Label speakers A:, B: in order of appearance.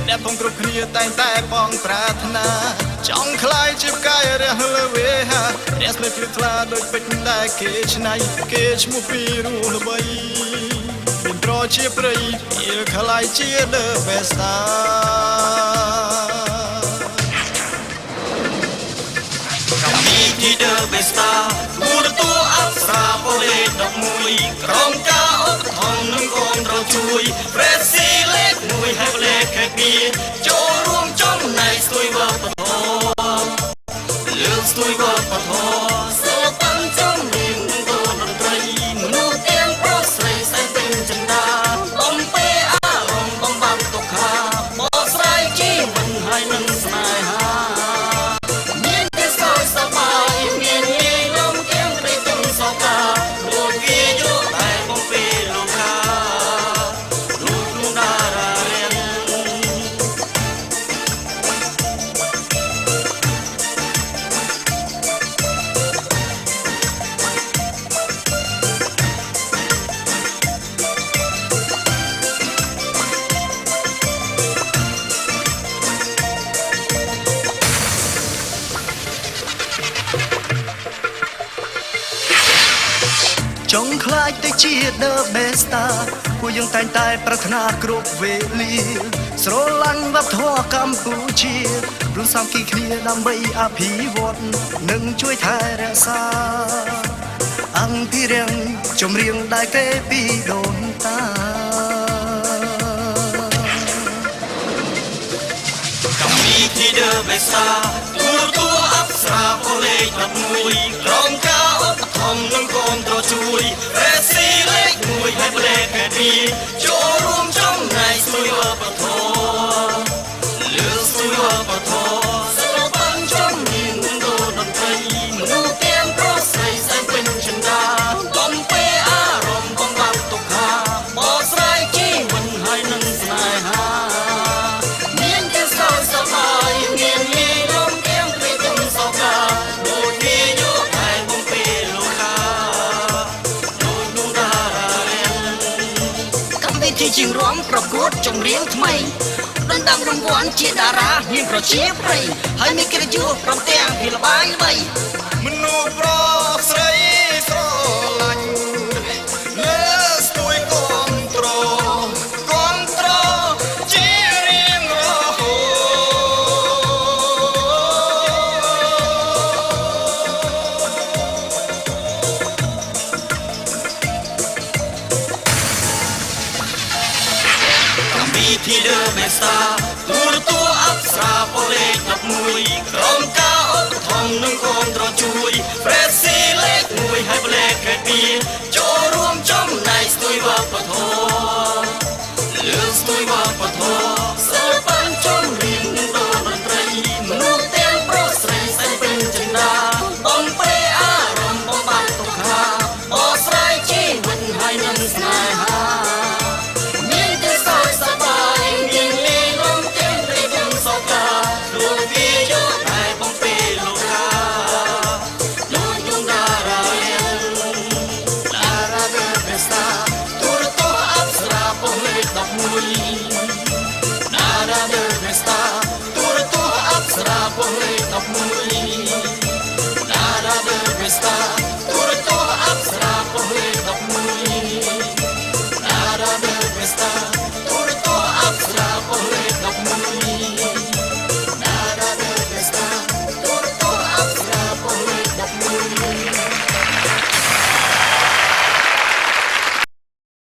A: អ្នកបងគ្រប់គ្នាតែងតែបងប្រាថ្នាចង់ខ្លាយជាផ្កាយរះលើវេហារះស្នេហ៍ភ្លឺថ្លាដូចពេជ្រដែលគេឆ្នៃគេឈ្មោះពីរស់ល្បីមានប្រជាព្រៃវាខ្លាយជា The Best Star កម្មវិធី The Best Star ទូរទស្សន៍អប្សរាបលេខ11ក្រុមការឧបត្ថម្ភនិងគាំទ្រជួយ Presi លេខ1ហើយលេខ2ចូលរួមចំណែកស្ទួយវប្បធម៌លើកស្ទួយវប្បធម៌សិល្បៈចម្រៀងនិងតន្ត្រីមនុស្សទាំងប្រុសស្រីសែនពេញចិន្តាបំពេអារម្មណ៍បំបាត់ទុក្ខាបកស្រាយជីវិតហើយនឹងស្នេហាមានតែសោកសប្បាយមានងាយលំទាំងព្រៃទាំងសោការួចវាយកតែបំពេលោកខាលោកនោះតារារៀនចង់ខ្លាចទៅជា The Best Star ពួកយើងតែងតែប្រាថ្នាគ្រប់វេលាស្រឡាញ់វប្បធម៌កម្ពុជារួមសាមគ្គីគ្នាដើម្បីអភិវឌ្ឍនិងជួយថែរក្សាអង្គិរៀងចម្រៀងដែលគេពីដូនតាកម្មវិធី The Best Star ទូរទស្សន៍អប្សរាបលេខ11ក្រុមការឧបត្ថម្ភនិងគាំទ្រជួយ Presi លេខ1ហើយលេខ2ចូលរួមចំណែកស្ទួយវប្បធម៌លើកស្ទួយវប្បធម៌សិល្បៈចម្រៀងនិងតន្ត្រីមនុស្សទាំងប្រុសស្រីសែនពេញចិន្តាបំពេអារម្មណ៍បំបាត់ទុក្ខាបកស្រាយជីវិតហើយនឹងស្នេហាមានតែសោកសប្បាយមានងាយលំទាំងព្រៃទាំងសោកាដូចគេយកតែបំពេលោកខាដូចនោះតារារៀនកម្មវិធីជាងរួមប្រកួតចម្រៀងថ្មីដណ្ដើមរង្វាន់ជាតារាមានប្រជាប្រិយហើយមានកិត្តិយសព្រមទាំងពីល្បាយល្បីមនុស្សប្រុសស្រីស្រឡាញ់លើស្ទួយគាំទ្រជារៀងរហូតកម្មវិធី The Best Star ទូរទស្សន៍អប្សរាបលេខ11ក្រុមការឧបត្ថម្ភនិងគាំទ្រជួយ Presi លេខ1ហើយលេខ2ចូលរួមចំណែកស្ទួយវប្បធម៌លើកស្ទួយវប្បធម៌សិល្បៈចម្រៀងនិងតន្ត្រីមនុស្សទាំងប្រុសស្រីសែនពេញចិន្តាបំពេអារម្មណ៍បំបាត់ទុក្ខាបកស្រាយជីវិតហើយនឹងស្នេហាមានតែសោកសប្បាយមានលេងលំទាំងព្រៃទាំងសោកាដូចវាយកតែបំពេលោកខាដូចនោះតារារៀនតារា The Best Star ទូរទស្សន៍អប្សរាបលេខ11តារា The Best Star ទូរទស្សន៍អប្សរាបលេខ11តារា The Best Star